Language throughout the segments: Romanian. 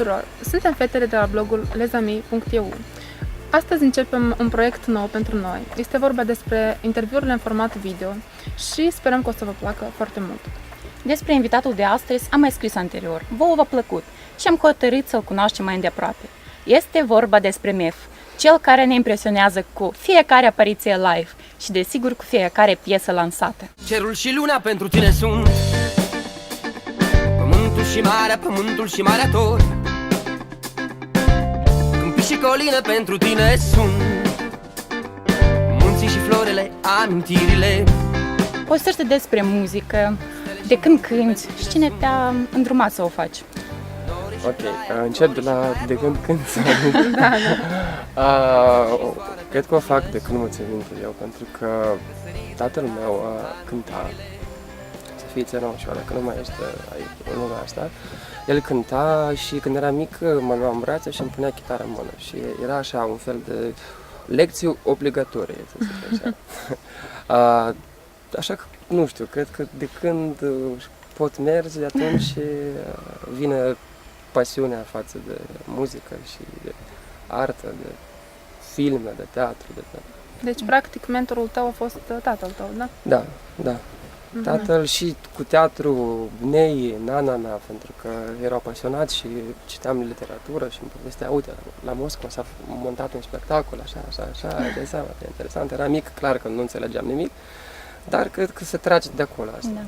tuturor! Suntem fetele de la blogul lezami.eu. Astăzi începem un proiect nou pentru noi. Este vorba despre interviurile în format video și sperăm că o să vă placă foarte mult. Despre invitatul de astăzi am mai scris anterior. Vouă v-a plăcut și am hotărât să-l cunoaștem mai îndeaproape. Este vorba despre Mef, cel care ne impresionează cu fiecare apariție live și desigur cu fiecare piesă lansată. Cerul și luna pentru tine sunt, pământul și marea tot. Câmpii și coline pentru tine sunt, munții și florele, amintirile. Postește despre muzică, de când cânti și cine te-a îndrumat să o faci. Ok, încep de la de când cred că o fac de când mă țin minte eu, pentru că tatăl meu cânta, să fie țăra ușoară, că nu mai este aici, în lumea asta. El cânta și când era mic mă lua în brațe și îmi punea chitară în mână și era așa un fel de lecție obligatorie, să zic așa. Așa că, nu știu, cred că de când pot merge, de atunci vine pasiunea față de muzică și de artă, de filme, de teatru. Deci, practic, mentorul tău a fost tatăl tău, da? Da, da. Tatăl și cu teatru, nei, nana, pentru că erau pasionați și citeam literatură și îmi povestea, uite, la Moscova s-a montat un spectacol, așa, de seama, de interesant. Era mic, clar că nu înțelegeam nimic, dar cred că se trage de acolo asta. Da.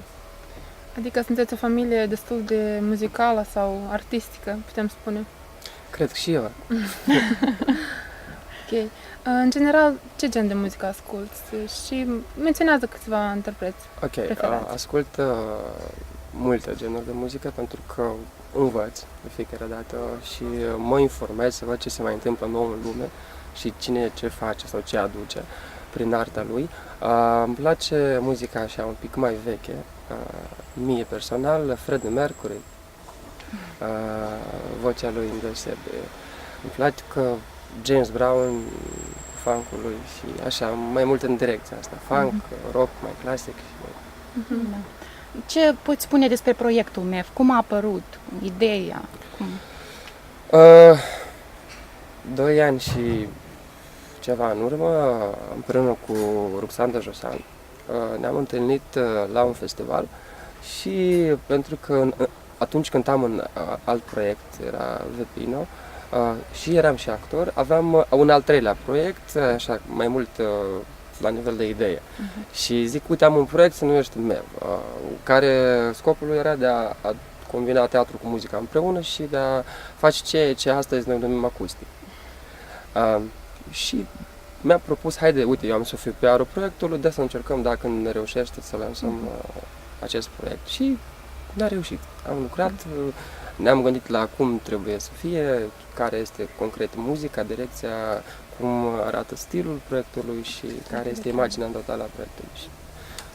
Adică sunteți o familie destul de muzicală sau artistică, putem spune? Cred că și eu. Ok. În general, ce gen de muzică asculți? Și menționează câțiva interpreți preferați. Ascult multe genuri de muzică pentru că învăț de fiecare dată și mă informez să văd ce se mai întâmplă nou în lume și cine ce face sau ce aduce prin arta lui. Îmi place muzica așa un pic mai veche, mie personal, Freddie Mercury, vocea lui îndeosebi. Îmi place că James Brown, funk-ul lui și așa, mai mult în direcția asta, funk, rock, mai clasic. Da. Ce poți spune despre proiectul MEF? Cum a apărut? Ideea? 2 ani și ceva în urmă, împreună cu Ruxandra Josan, ne-am întâlnit la un festival și pentru că atunci cântam în alt proiect, era Vepino, și eram și actor, aveam un al treilea proiect, așa, mai mult la nivel de idee. Și zic, uite, am un proiect, se numește MEV, care scopul lui era de a combina teatru cu muzica împreună și de a face ceea ce astăzi noi numim acustic. Și mi-a propus, haide, uite, eu am să fiu PR-ul proiectului, de să încercăm dacă ne reușește să lansăm acest proiect. Și n-a reușit. Am lucrat, ne-am gândit la cum trebuie să fie, care este concret muzica, direcția, cum arată stilul proiectului și care este imaginea în totală a proiectului. Și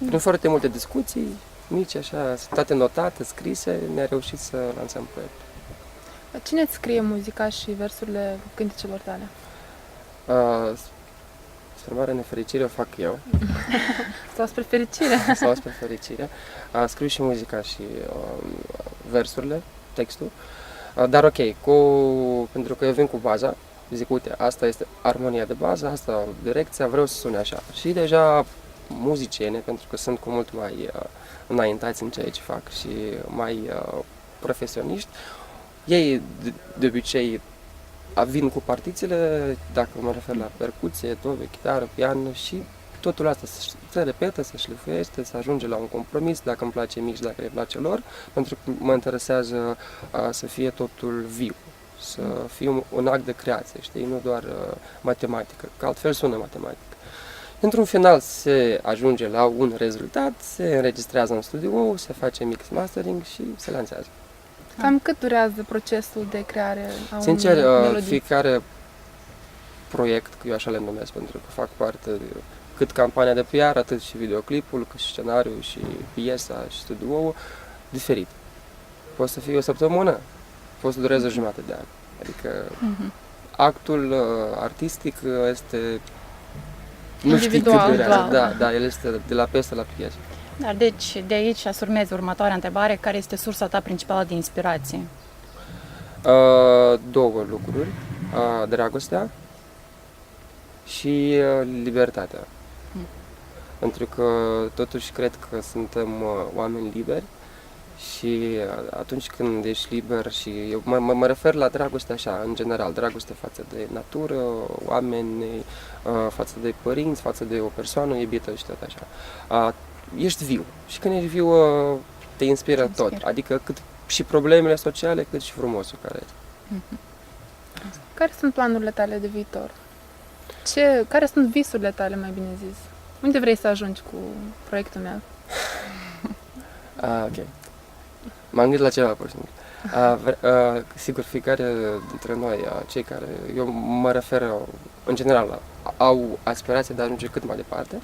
prin foarte multe discuții, mici, așa, toate notate, scrise, ne-a reușit să lansăm proiectul. Cine îți scrie muzica și versurile cânticelor tale? Spre mare nefericire o fac eu. Sau spre fericire? Sau spre fericire. Scriu și muzica și versurile, textul. Dar ok, pentru că eu vin cu baza, zic, uite, asta este armonia de bază, asta direcția, vreau să sune așa. Și deja muziciene, pentru că sunt cu mult mai înaintați în ceea ce fac și mai profesioniști, ei de obicei vin cu partițiile, dacă mă refer la percuție, tobe, chitară, pian și totul asta se repetă, se șlifuiește, se ajunge la un compromis, dacă îmi place mie și dacă le place lor, pentru că mă interesează să fie totul viu, să fie un act de creație, știi, nu doar matematică, că altfel sună matematică. Într-un final se ajunge la un rezultat, se înregistrează în studio, se face mix mastering și se lansează. Cam cât durează procesul de creare a unei Sincer, melodii? fiecare proiect, eu așa le numesc, pentru că fac parte cât campania de PR, atât și videoclipul, cât și scenariul, și piesa, și studioul, diferit. Poate să fie o săptămână, poate să dureze o jumătate de an. Adică actul artistic este, nu știi cât durează, da, el este de la piesă la piesă. Dar deci de aici să urmezi următoarea întrebare, care este sursa ta principală de inspirație? Două lucruri, dragostea și libertatea. Pentru că totuși cred că suntem oameni liberi și atunci când ești liber și eu mă refer la dragoste așa, în general, dragoste față de natură, oameni, față de părinți, față de o persoană iubită și tot așa. Ești viu și când ești viu te inspiră tot, adică cât și problemele sociale, cât și frumosul care este. Care sunt planurile tale de viitor? Care sunt visurile tale, mai bine zis? Unde vrei să ajungi cu proiectul meu? Ok. M-am gândit la ceva, pur și simplu. Sigur, fiecare dintre noi, cei care, eu mă refer în general, au aspirația de a ajunge cât mai departe,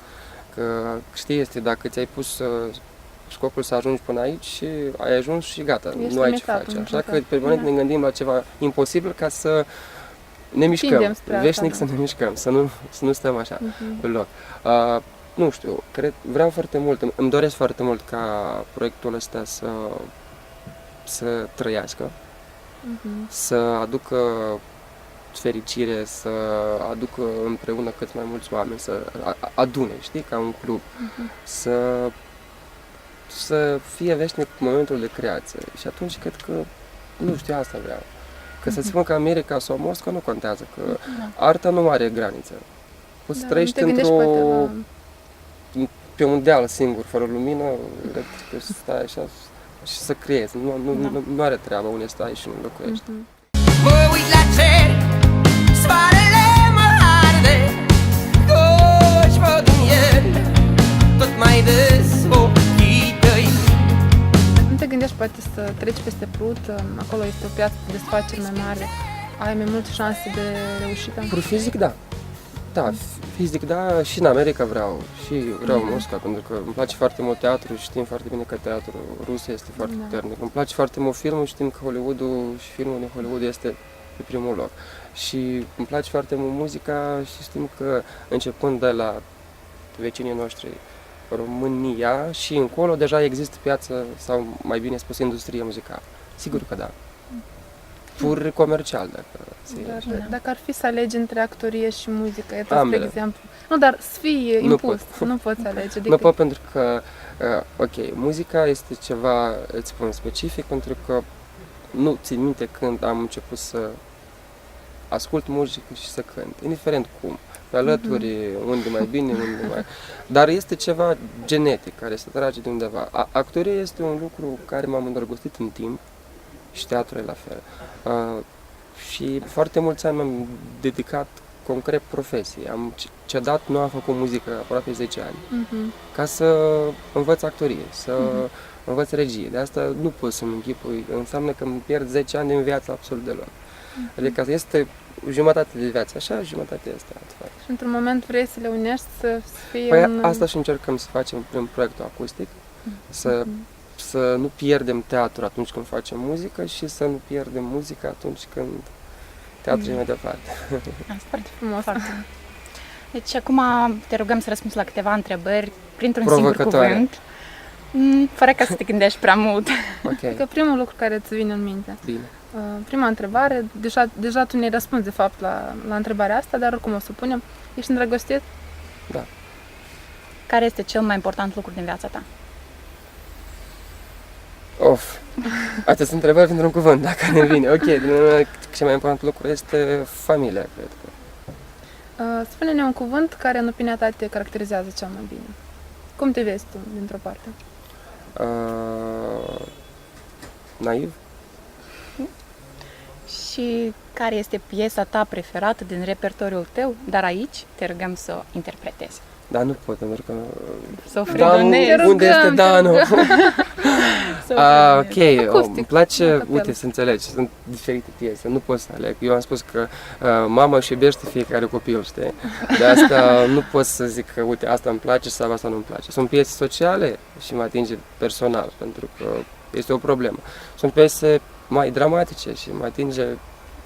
că știi, este dacă ți-ai pus scopul să ajungi până aici și ai ajuns și gata, nu ai ce face. Așa că permanent ne gândim la ceva imposibil ca să ne mișcăm, veșnic să ne mișcăm, să nu stăm așa pe loc. Nu știu, vreau foarte mult, îmi doresc foarte mult ca proiectul ăsta să trăiască, să aducă fericire, să aducă împreună cât mai mulți oameni, să adune, știi, ca un club, să fie veșnic momentul de creație. Și atunci cred că, nu știu, asta vreau. Că să spun că America sau Moscova nu contează, că arta nu are granițe. Poți să trăiești pe un deal singur, fără lumină, electrică, și stai așa și să creezi. Nu are treabă unde stai și nu locuiești. Mă uit la cer, soarele mă arde, toți văd în el, tot mai des ochii tăi. Nu te gândești poate să treci peste Prut, acolo este o piață de desfaceri mai mare, ai mai multe șanse de reușită? Pur fizic, da. Da, fizic, da, și în America vreau în Moscova, pentru că îmi place foarte mult teatru și știm foarte bine că teatrul rus este foarte puternic. Îmi place foarte mult filmul, știm că Hollywoodul și filmul din Hollywood este pe primul loc. Și îmi place foarte mult muzica și știm că începând de la vecinii noștri România și încolo deja există piață, sau mai bine spus, industrie muzicală. Sigur că da. Pur comercial, Dacă ar fi să alegi între actorie și muzică, spre exemplu. Nu, dar să fii impus, nu poți alege. Nu pot pentru că, ok, muzica este ceva, îți spun, specific, pentru că nu țin minte când am început să ascult muzică și să cânt, indiferent cum, pe alături, unde mai bine, unde mai... Dar este ceva genetic care se trage de undeva. Actoria este un lucru care m-am îndrăgostit în timp, și teatrul e la fel. Și foarte mulți ani m-am dedicat concret profesiei. Am cedat, nu am făcut muzică aproape 10 ani, ca să învăț actorie, să învăț regie. De asta nu pot să-mi închipui, înseamnă că îmi pierd 10 ani din viață absolut deloc. Adică este jumătate de viață așa, jumătate este altfel. Și într-un moment vrei să le unești, să fie Păi asta și încercăm să facem prin proiectul acustic, să nu pierdem teatru atunci când facem muzică și să nu pierdem muzică atunci când teatru e mai departe. Asta foarte frumos. Deci acum te rugăm să răspunzi la câteva întrebări printr-un singur cuvânt, fără ca să te gândești prea mult. Okay. Adică primul lucru care îți vine în minte. Bine. Prima întrebare, deja tu ne-ai răspuns de fapt la întrebarea asta, dar oricum o să punem. Ești îndrăgostit? Da. Care este cel mai important lucru din viața ta? Astea sunt întrebări pentru un cuvânt, dacă ne vine. Ok, cel mai important lucru este familia, cred că. Spune-ne un cuvânt care, în opinia ta, te caracterizează cel mai bine. Cum te vezi tu, dintr-o parte? Naiv. Și care este piesa ta preferată din repertoriul tău, dar aici te rugăm să o interpretezi. Da, nu pot, pentru că... Unde este Danu? Ok, acustic, îmi place, uite, să înțelegi, sunt diferite piese, nu pot să aleg. Eu am spus că mama își iubește fiecare copil, știi? De asta nu pot să zic că, uite, asta îmi place sau asta nu-mi place. Sunt piese sociale și mă atinge personal, pentru că este o problemă. Sunt piese mai dramatice și mă atinge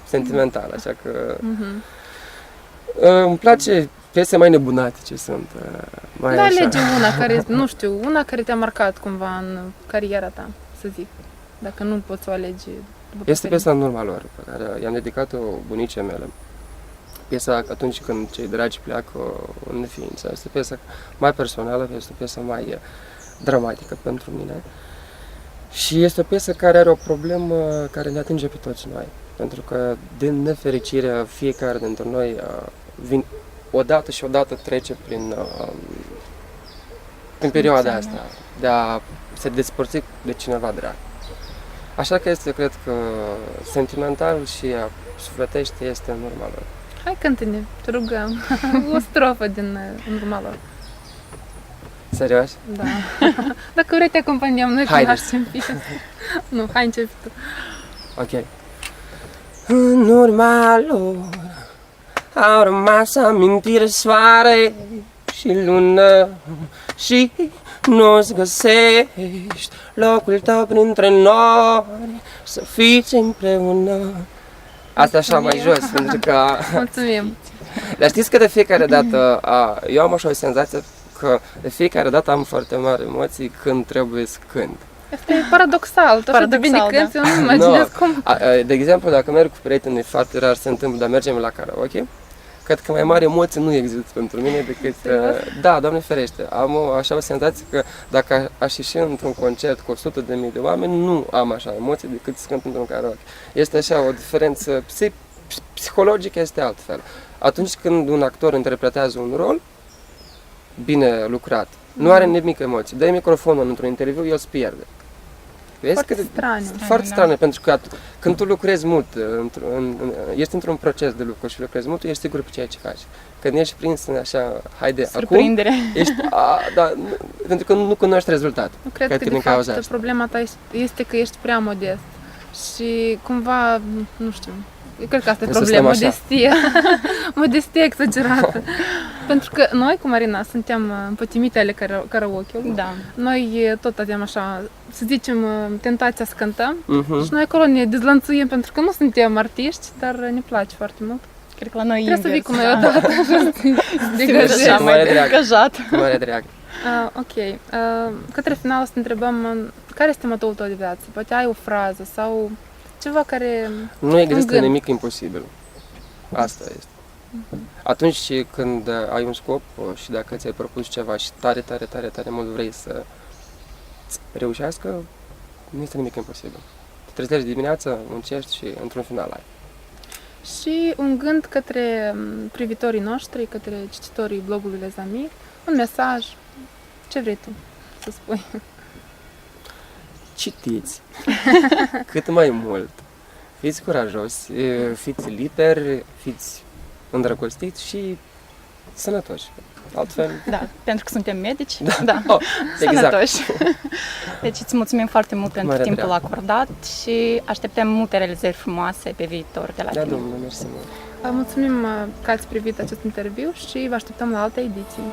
sentimental, așa că... Îmi place piese mai nebunatice sunt, mai așa. Alege una care, nu știu, una care te-a marcat cumva în cariera ta, să zic. Dacă nu poți să o alegi vă Este preferim? piesa În urma lor, pe care i-am dedicat-o bunicii mele. Piesa atunci când cei dragi pleacă în neființă. Este o piesă mai personală, este o piesă mai dramatică pentru mine. Și este o piesă care are o problemă care ne atinge pe toți noi. Pentru că, din nefericire, fiecare dintre noi odată și odată trece prin perioada asta de a se despărți de cineva drag. Așa că cred că sentimental și sufletește este În urma lor. Hai, cântă-ne, te rugăm, o strofă din În urma lor. Serios? Da. Dacă vrei te acompaniem noi, că Haideți. cunoaștem piesa. Nu, hai începi tu. Ok. În urma lor au rămas amintiri, soare și lună, și nu-ți găsești locul tău printre nori, să fiți împreună. Asta așa mai jos, pentru că... Mulțumim. Dar știți că de fiecare dată, eu am așa o senzație că de fiecare dată am foarte mari emoții când trebuie să cânt. Asta e paradoxal, tot așa de bine Paradoxal, cânti, eu nu imaginez cum... De exemplu, dacă merg cu prieteni, foarte rar se întâmplă, dar mergem la karaoke, cred că mai mari emoții nu există pentru mine decât... Da, Doamne ferește, am așa o senzație că dacă aș ieși într-un concert cu 100.000 de oameni, nu am așa emoții decât să cânt într-un karaoke. Este așa o diferență psihologică, este altfel. Atunci când un actor interpretează un rol bine lucrat, nu are nimic emoții, dă microfonul într-un interviu, el se pierde. Vezi Foarte straniu. Foarte straniu, pentru că când tu lucrezi mult, ești într-un proces de lucru și lucrezi mult, tu ești sigur pe ceea ce faci. Când ești prins în așa, haide, acum, Surprindere. da, pentru că nu cunoști rezultatul. Nu cred Că că, din de cauza fapt, asta. problema ta este că ești prea modest. Și cumva, nu știu, eu cred că asta e Să problema, stăm așa. modestie. Modestie exagerată. Pentru că noi, cu Marina, suntem împătimite ale karaoke-ului. Da. Noi tot avem așa, să zicem, tentația să cântăm. Mhm. Și noi acolo ne dezlănțuim pentru că nu suntem artiști, dar ne place foarte mult. Cred că la noi Trebuie să vii invers. cu noi odată așa să te degajezi. Așa, Mare mai drag. degajat. Cu mare drag. Ok. Către final o să te întrebăm care este motoul tău de viață? Poate ai o frază sau ceva care... Nu există gând. nimic imposibil. Asta este. Atunci când ai un scop și dacă ți-ai propus ceva și tare mult vrei să reușească, nu este nimic imposibil. Te trezești dimineața, muncești și într-un final ai. Și un gând către privitorii noștri, către cititorii blogului Les Amis, un mesaj, ce vrei tu să spui? Citiți cât mai mult. Fiți curajoși, fiți liberi, fiți îndrăgostiți și sănătoși. Altfel, Da, pentru că suntem medici. Da. oh, exact. Sănătoși. Deci îți mulțumim foarte mult pentru Mare timpul drag. acordat și așteptăm multe realizări frumoase pe viitor de la Da, tine. domnule, mersi mult. Mulțumim că ați privit acest interviu și vă așteptăm la alte ediții.